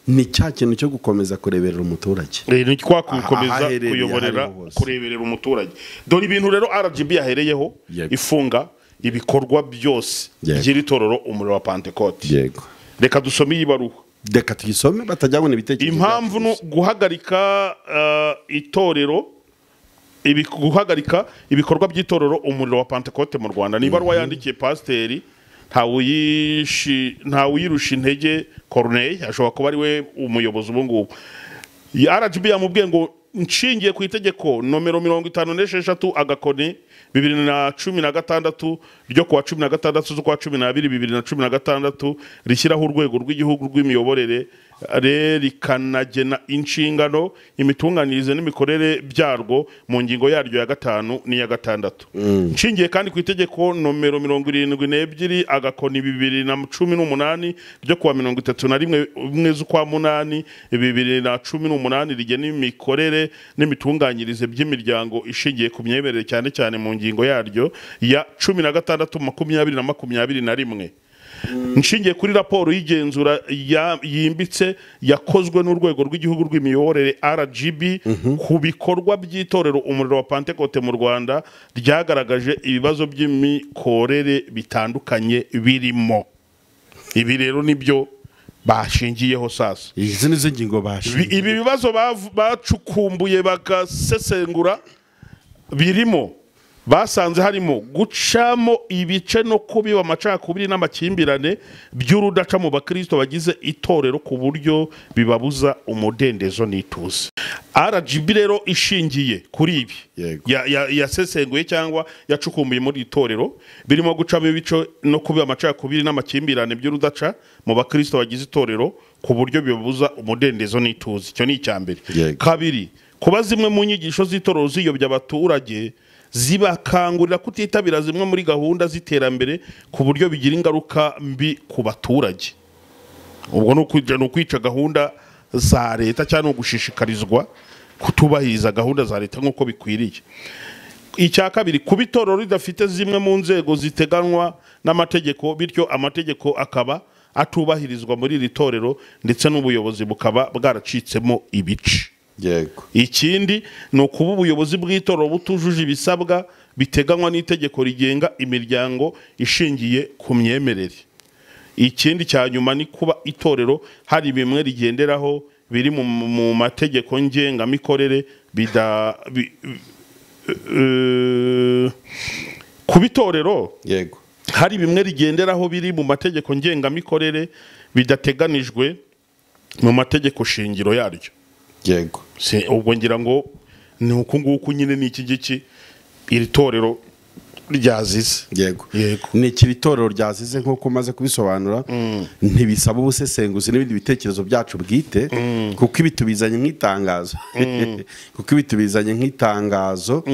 Ni cya kintu cyo gukomeza kureberera umuturage. Ni kwa gukomeza kuyoborera kureberera umuturage. Dore ibintu rero RGB yahereyeho ifunga ibikorwa byose by'iri torero umuriro wa Pentecote. Yego. Reka dusome iyi baruha. Reka tuyisome batajyabona ibitekerezo. Impamvu no guhagarika itorero, guhagarika ibikorwa by'itorero umuriro wa Pentecote mu Rwanda. Ni baruwa yandikiye pasiteri Ntawuyirusha Intege Corneille, ashobora kuba ari we umuyobozi ubu ngubu. RGB yamubwiye ngo nshingiye ku itegeko nomero 56 agakoni 2016 ryo kuwa 16 z'ukwa 12 2016 rishyiraho urwego rw'igihugu rw'imiyoborere rikanagena inshingano, imitunganyirize n'imikorere byarwo mu ngingo yaryo ya 5 n'iya 6. Nshingiye kandi ku itegeko nomero 72 agakoni 2018 ryo kuwa 31 z'ukwa 8 2018 rigena imikorere n'imitunganyirize by'imiryango ishingiye ku myemerere cyane cyane mu ngingo yaryo ya 16/2021. Nshingiye kuri raporo y'igenzura yimbitse yakozwe n'urwego rw'igihugu rw'imiyoborere RGB ku bikorwa by'itorero umuriro wa Pentecote mu Rwanda, ryagaragaje ibibazo by'imikorere bitandukanye birimo. Ibi rero nibyo bashingiyeho sasa. Izi nizo ngingo bashingiye. Ibi bibazo bacukumbuye bagasesengura birimo, basanze harimo gucamo ibice no kubiba amacakubiri n'amakimbirane by'urudaca mu bakristo bagize itorero ku buryo bibabuza umudendezo n'ituze. RGB rero ishingiye kuri ibi yasesenguye cyangwa yacukumbuye muri itorero birimo gucamo ibice no kubiba amacakubiri n'amakimbirane by'urudaca mu bakristo bagize itorero ku buryo bibabuza umudendezo n'ituze. Icyo ni icyambere. Kabiri, kuba zimwe mu nyigisho z'itorero ziyobya abaturage, zibakangurira kutitabira zimwe muri gahunda z'iterambere ku buryo bigira ingaruka mbi ku baturage. Ubwo no kwica gahunda za leta cyangwa gushishikarizwa kutubahiriza gahunda za leta nk'uko bikwiriye. Icya kabiri, kuba itorero ridafite zimwe mu nzego ziteganwa n'amategeko, bityo amategeko akaba atubahirizwa muri iri torero ndetse n'ubuyobozi bukaba bwaracitsemo ibice. Yego. Ikindi no kuba ubuyobozi bw'itorero butujuje ibisabwa biteganywa n'itegeko rigenga imiryango ishingiye ku myemerere. Ikindi cya nyuma ni kuba itorero hari bimwe rigenderaho biri mu mategeko ngengamikorere kuba itorero yego hari bimwe rigenderaho biri mu mategeko ngengamikorere bidateganijwe mu mategeko shingiro yaryo. Yego. Ubwo ngira ngo ni uku nguku nyine ni iki giki iri torero ryazize. Yego. Ni iki itorero ryazize nk'uko umaze kubisobanura, ntibisaba ubusesenguzi n'ibindi bitekerezo byacu bwite, kuko ibi tubizanye nk'itangazo,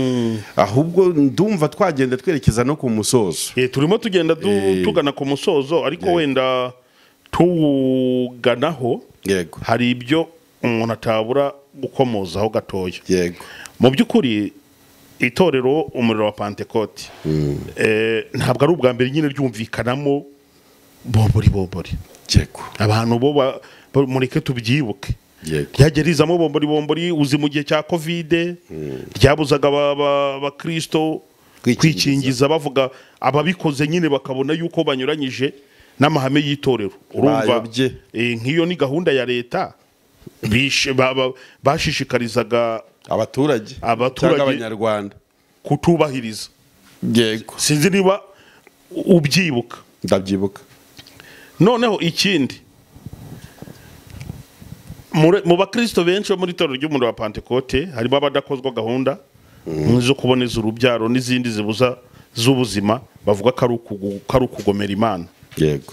ahubwo ndumva twagenda twerekeza no ku musozo. Turimo tugenda tugana ku musozo, ariko wenda tuwuganaho hari ibyo umuntu atabura gukomozaho gatoya. Yego. Mu by'ukuri itorero umuriro wa Pentecote ntabwo ari ubwa mbere nyine ryumvikanamo bombori. Yego. Abantu bo mureke tubyibuke. Ryagerizamo bombori uzi mu gihe cya Covid ryabuzaga abakristo kwikingiza, bavuga ababikoze nyine bakabona yuko banyuranyije n'amahame y'itorero. Urumva nk'iyo ni gahunda ya leta bashishikarizaga abaturage abanyarwanda kutubahiriza. Yego. Sinzi niba ubyibuka. Ndabyibuka. Noneho ikindi, mu bakristo benshi bo muri itorero ry'umuriro wa Pentecote harimo abadakozwa gahunda zo kuboneza urubyaro n'izindi zibuza z'ubuzima, bavuga ko ari ukugomera Imana. Yego.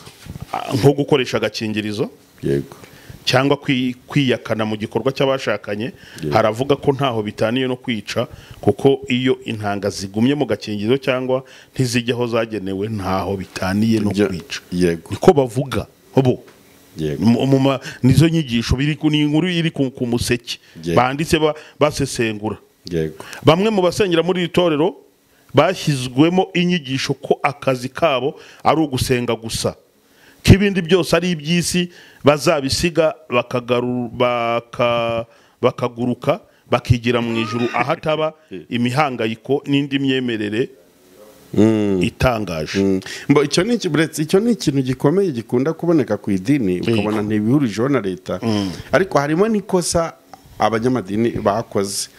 Nko gukoresha agakingirizo. Yego. Cyangwa kwiyakana mu gikorwa cy'abashakanye. Haravuga ko ntaho bitaniye no kwica, kuko iyo intanga zigumye mu gakingirizo cyangwa ntizijyaho zagenewe ntaho bitaniye no kwica. Niko bavuga bo. Nizo nyigisho biri ku inkuru iri ku museke banditse basesengura. Bamwe mu basengera muri itorero bashyizwemo inyigisho ko akazi kabo ari ugusenga gusa, k'ibindi byose ari iby'isi bazabisiga bakaguruka bakigira mu ijuru ahataba imihangayiko n'indi myemerere itangaje. Icyo ni ikintu gikomeye gikunda kuboneka ku idini, ukabona ntibihurijeho na leta, ariko harimo n'ikosa abanyamadini bakoze.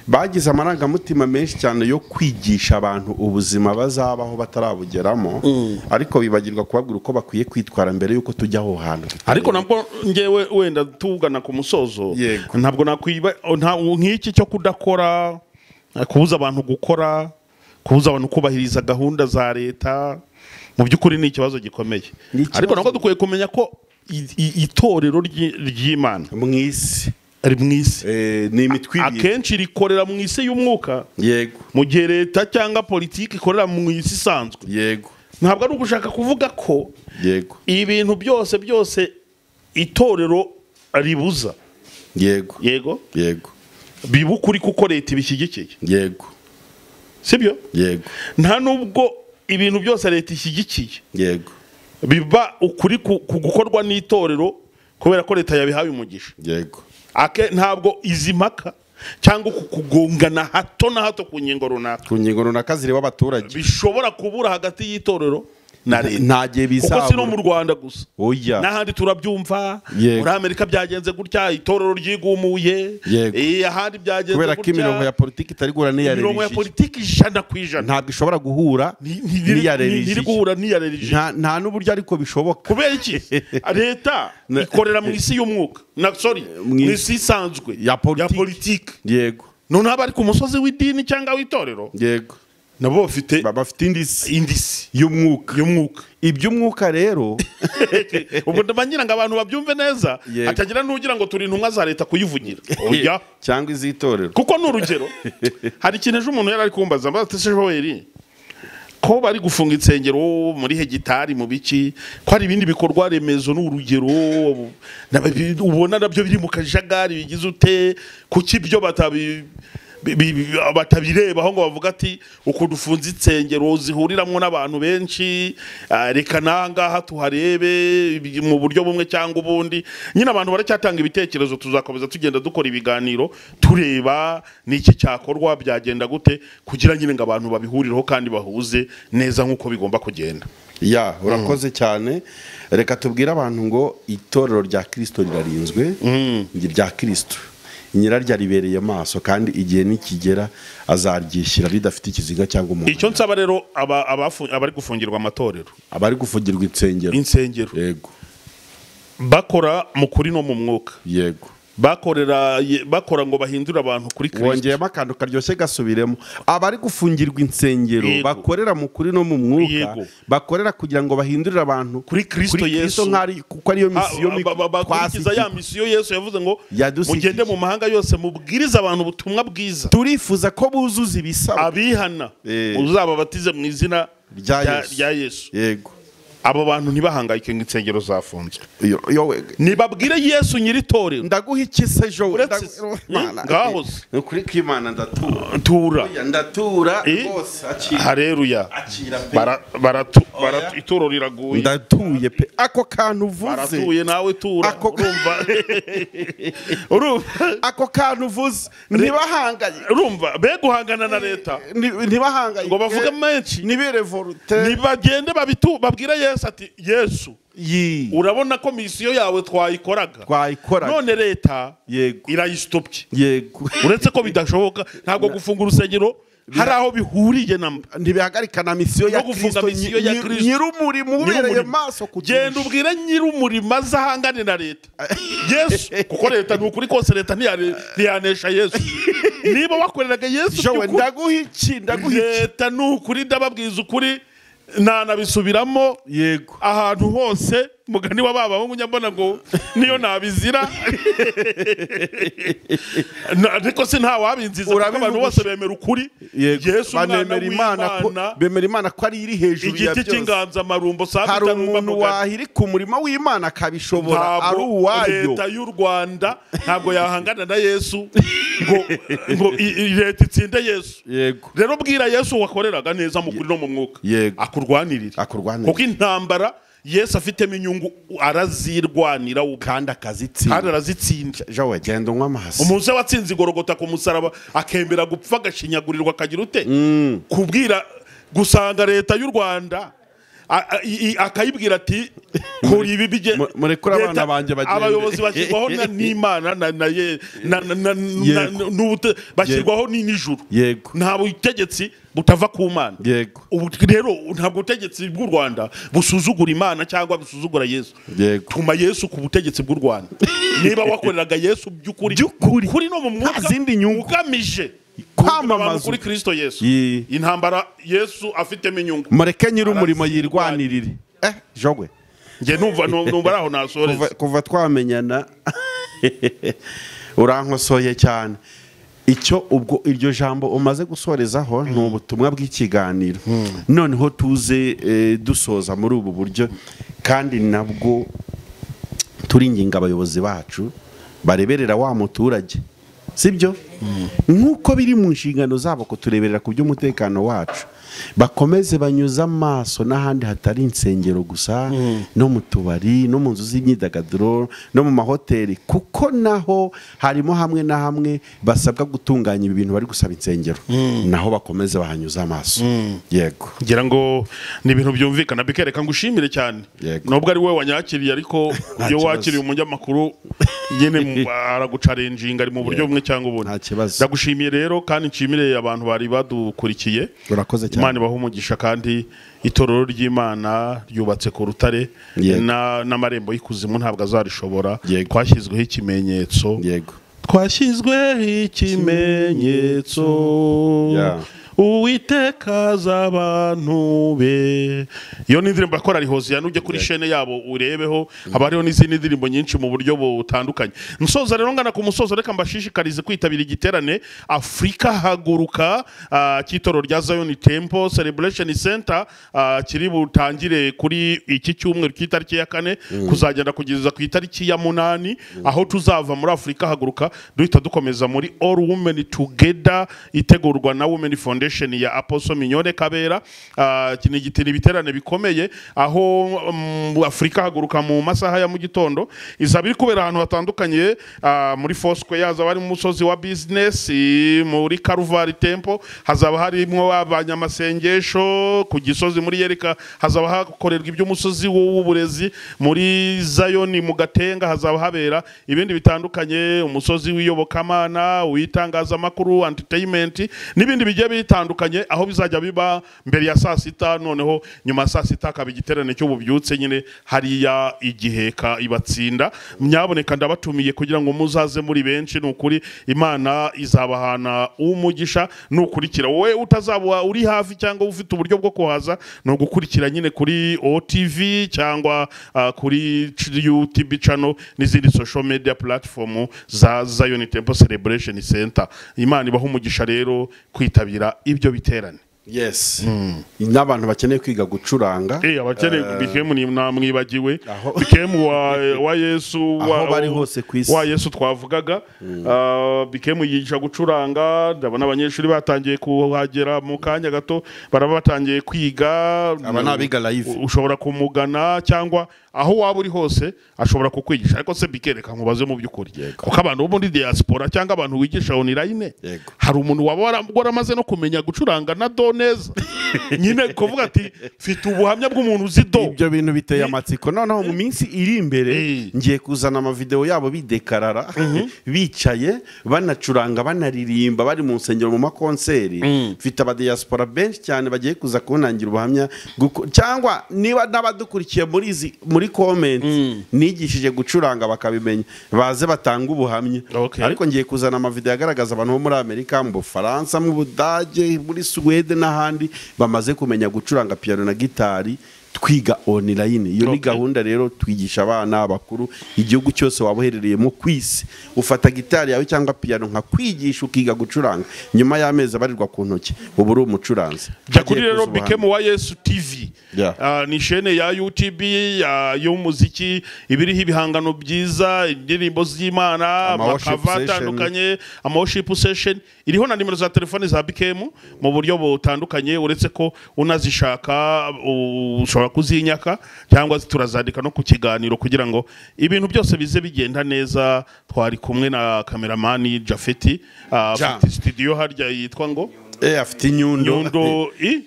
Bagize amarangamutima menshi cyane yo kwigisha abantu ubuzima bazabaho batarabugeramo, ariko bibagirwa kubabwira uko bakwiye kwitwara mbere yuko tujya aho hantu. Ariko nabwo ngewe wenda tugana ku musozo, ntabwo nakwiba nk'iki cyo kudakora, kubuza abantu gukora, kubuza abantu kubahiriza gahunda za leta, mu by'ukuri ni ikibazo gikomeye. Ariko nabwo dukwiye kumenya ko itorero ry'Imana mu isi ari mu isi ni imitwe akenshi rikorera mu isi y'umwuka. Yego. Mu gihe leta cyangwa politiki ikorera mu isi isanzwe. Yego. Ntabwo ari ugushaka kuvuga ko yego ibintu byose itorero ribuza. Yego. Yego. Yego. Biba ukuri kuko leta ibishyigikiye. Yego. Sibyo? Yego. Nta nubwo ibintu byose leta ishyigikiye. Yego. Biba ukuri gukorwa n'itorero kubera ko leta yabihaye umugisha. Yego. Ntabwo izi mpaka cyangwa kugongana hato na hato ku ngingo runaka zireba abaturage bishobora kubura hagati y'itorero na leta. Ntagiye bisaba. Kuko si no mu Rwanda gusa. Oya. N'ahandi turabyumva. Muri Amerika byagenze gutya, itorero ryigumuye. Ahandi byagenze kubera ko imirongo ya politiki itari guhura n'iya religion. Imirongo ya politiki 100%. Ntabwo ishobora guhura n'iya religion. Nta n'uburyo ariko bishoboka. Kubera iki? Leta ikorera mu isi y'umwuka. Mu isi isanzwe ya politiki. Yego. None abari ku musozi w'idini cyangwa w'itorero. Yego. Nabo bafite indisi y'umwuka. Iby'umwuka rero ubwo ndabangira ngo abantu babyumve neza, atagira n'ugira ngo turi intumwa za leta kuyivugira. Oya. Cyangwa izitorero. Kuko n'urugero hari ikintu ejo umuntu yari ari kumbaza mbatse Joel ko bari gufunga insengero muri hegitari mu biki, ko hari ibindi bikorwa remezo n'urugero ubona nabyo biri mu kajagari bigize ute, kuki ibyo batabireba aho ngo bavuga ati uko dufunze insengero zihuriramo n'abantu benshi, reka nangaha tuharebe mu buryo bumwe cyangwa ubundi. Nyine abantu baracyatanga ibitekerezo, tuzakomeza tugenda dukora ibiganiro tureba n'iki cyakorwa, byagenda gute kugira nyine ngo abantu babihurireho kandi bahuze neza nk'uko bigomba kugenda. Urakoze cyane. Reka tubwire abantu ngo itorero rya Kristo rirarinzwe, rya Kristo nyirarya ribereye amaso, kandi igihe nikigera azaryishyira ridafite ikiziga cyangwa umuntu. Icyo nsaba rero abari gufungirwa amatorero, abari gufungirwa insengero. Yego. bakora mu kuri no mu mwuka. Yego. bakora ngo bahindure abantu kuri Kristo. Wongeyemo akantu karyoshye gasubiremo. Abari gufungirwa insengero bakorera mu kuri no mu mwuka, bakorera kugira ngo bahindurire abantu kuri Kristo Yesu, kuko ariyo misiyo bakurikiza ya misiyo Yesu yavuze ngo mugende mu mahanga yose mubwiriza abantu ubutumwa bwiza. Turifuza ko buzuza ibisaba, abihana uzababatize mu izina rya Yesu. Yego. Abo bantu ntibahangayike ngo insengero zafunzwe. Nibabwire Yesu nyiritorero. Ndaguha ikise jo. Ngahoze. Kuri kw'Imana ndatura. Ndatura rwose akira. Haleluya. Ituro riraguye. Ndatuye pe. Ako kantu uvuze. Baratuye nawe tura. Urumva. Ako kantu uvuze. Ntibahangaye. Urumva. Be guhangana na leta. Ntibahangaye. Ngo bavuge menshi. Nibere volonté. Nibagende babwira Yesu ati Yesu urabona ko misiyo yawe twayikoraga none leta irayistopye. Yego. Uretse ko bidashoboka ntabwo gufunga urusengero hari aho bihuriye ntibihagarika na misiyo ya Kristo. Nyir'umurimo ubereye maso kugira genda ubwire nyir'umurimo azahangane na leta Yesu, kuko leta ni ukuri kose leta ntiyanesha Yesu. Niba wakoreraga Yesu ndaguhiki leta ni ukuri ndababwiza ukuri nabisubiramo. Yego. Ahantu hose mugani wa baba ngo nyambona ngo niyo nabizira ariko se nta wabinziza kuko abantu bose bemera ukuri. Yesu banemera Imana ko ari iri hejuru ya byose. Igiti cy'inganza marumbo hari umuntu wahirika umurimo w'Imana akabishobora ari uwayo. Leta y'u Rwanda ntabwo yahangana na Yesu ngo leta itsinde Yesu. Yego. Rero bwira Yesu wakoreraga neza mu kuri no mu mwuka akurwanirira kuko intambara Yesu afitemo inyungu arazirwanira kandi arazitsinda. Jawe genda unywa amazi. Umuntu watsinze igorogota ku musaraba akembera gupfa agashinyagurirwa akagira ute kubwira gusanga leta y'u Rwanda akayibwira ati kuri ibi bije murekura abana banje bagende. Abayobozi bashyirwaho n'Imana bashyirwaho n'ijuru. Yego. Nta butegetsi butava ku Mana. Yego. Rero ntabwo ubutegetsi bw'u Rwanda busuzugura Imana cyangwa busuzugura Yesu. Yego. Tuma Yesu ku butegetsi bw'u Rwanda. Niba wakoreraga Yesu by'ukuri kuri no mu mwuka ugamije kwamamaza kuri Kristo Yesu, intambara Yesu afitemo inyungu. Mureke nyir'umurimo yirwanirire. Jogwe nge numva araho nasoreza kuva twamenyana urankosoye cyane. Icyo ubwo iryo jambo umaze gusorezaho ni ubutumwa bw'ikiganiro. Noneho tuze dusoza muri ubu buryo kandi nabwo turinginga abayobozi bacu bareberera wa muturage, sibyo? Nkuko biri mu nshingano zabo kutureberera ku by'umutekano wacu, bakomeze banyuza amaso n'ahandi hatari insengero gusa, no mu tubari, no mu nzu z'imyidagaduro, no mu mahoteli, kuko naho harimo hamwe na hamwe basabwa gutunganya ibi bintu bari gusaba insengero. Naho bakomeze bahanyuza amaso. Yego. Ngira ngo ni ibintu byumvikana bikereka ngo ushimire cyane. Nubwo ari wowe wanyakiriye ariko iyo wakiriye umunyamakuru nyene aragucarenjinga ari mu buryo bumwe cyangwa ubundi. Ndagushimiye rero kandi nshimire abantu bari badukurikiye. Urakoze cyane. Imana ibahe umugisha kandi itorero ry'Imana ryubatse ku rutare n'amarembo y'ikuzimu ntabwo azarishobora. Twashyizweho ikimenyetso. Yego. Twashyizweho ikimenyetso. Uwiteka z'abantu be. Iyo ni indirimbo yakora Hoziyana, ujye kuri chaîne yabo urebeho, haba hariho n'izindi ndirimbo nyinshi mu buryo butandukanye. Nsoza rero ngana ku musozo, reka mbashishikarize kwitabira igiterane Afrika Haguruka cy'itoro rya Zion Temple Celebration Center kiri butangire kuri iki cyumweru cy'itariki ya 4 kuzagenda kugeza ku itariki ya 8, aho tuzava muri Afrika Haguruka duhita dukomeza muri All Women Together itegurwa na Women Foundation ya Apostle Mignone Kabera. Kinigitira ibiterane bikomeye aho Afrika Haguruka mu masaha ya mu gitondo izabiri kubera ahantu hatandukanye, muri Foursquare yaza bari mu musozi wa business, muri Calvary Temple hazaba harimo abanyamasengesho, ku Gisozi muri Yerika hazaba hakorerwa iby'umusozi w'uburezi, muri Zion mu Gatenga hazaba habera ibindi bitandukanye, umusozi w'iyobokamana, witangaza makuru, entertainment n'ibindi bijye bitandukanye aho bizajya biba mbere ya saa sita noneho nyuma ya saa sita akaba igiterane cy'ububyutse nyine hariya igiheka ibatsinda myaboneka ndabatumiye kugira ngo muzaze muri benshi nukuri Imana izabahana umugisha nukurikira wowe utazaba uri hafi cyangwa ufite uburyo bwo kuhaza no gukurikira nyine kuri OTV cyangwa kuri YouTube channel n'izindi social media platform za Zion Temple Celebration Center. Imana ibaha umugisha rero kwitabira ibyo biterane. Yes. N'abantu bakeneye kwiga gucuranga. Abakeneye bikemu ni namwibagiwe. Bikemu wa Yesu bari hose kwisi. Wa Yesu twavugaga. Bikemu yigisha gucuranga, ndabona abanyeshuri batangiye kuhagera mu kanya gato, baraba batangiye kwiga. Abana biga live. Ushobora kumugana cyangwa aho waba uri hose ashobora kukwigisha ariko se bikereka nkubaze mu byukuri kuko abantu bo muri diaspora cyangwa abantu wigisha online hari umuntu waba waramaze no kumenya gucuranga na do neza nyine kuvuga ati mfite ubuhamya bw'umuntu uzi do. Ibyo bintu biteye amatsiko noneho mu minsi iri imbere ngiye kuzana ama video yabo bidekarara bicaye banacuranga banaririmba bari mu nsengero mu makonseri mfite aba diaspora benshi cyane bagiye kuza kunangira ubuhamya cyangwa niba n'abadukurikiye muri comment nigishije gucuranga bakabimenya baze batanga ubuhamya ariko ngiye kuzana ama video agaragaza abantu bo muri Amerika mu Bufaransa mu Budage muri Sweden n'ahandi bamaze kumenya gucuranga piano na gitari twiga online. Iyo ni gahunda rero twigisha abana bakuru igihugu cyose waboherereye mu kwisi ufata gitari yawe cyangwa piano nka kwigisha ukiga gucuranga nyuma y'amezi abarirwa ku ntoki ubu uri umucuranzi. Jakuri rero Bikemu wa Yesu TV ni chaîne ya YouTube y'umuziki ibiriho ibihangano byiza indirimbo z'Imana amakava atandukanye worship session iriho na nimero za telefone za Bikemu mu buryo butandukanye uretse ko unazishaka ushobora kuzinyaka cyangwa turazandika no ku kiganiro kugira ngo ibintu byose bize bigenda neza. Twari kumwe na kameramani Jafeti afite studio harya yitwa ngo afite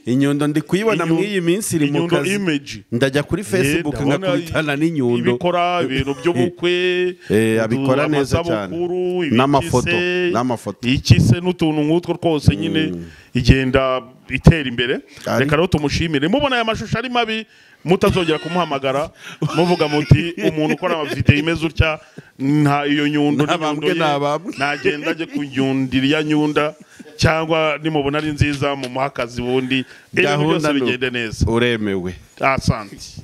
inyundo ndi kuyibona mu iyi minsi iri mu kazi ndajya kuri Facebook ngakubitana n'inyundo ibikora ibintu by'ubukwe abikora neza cyane n'amafoto ikise n'utuntu nk'utwo twose nyine igenda itera imbere. Reka rero tumushimire mubona aya mashusho ari mabi mutazongera kumuhamagara muvuga muti umuntu ukora amavideo imeze utya nta iyo nyundo nagenda aje kunyundira ya nyunda cyangwa nimubona ari nziza mu muhakazi wundi byose bigende neza uremewe. Asante.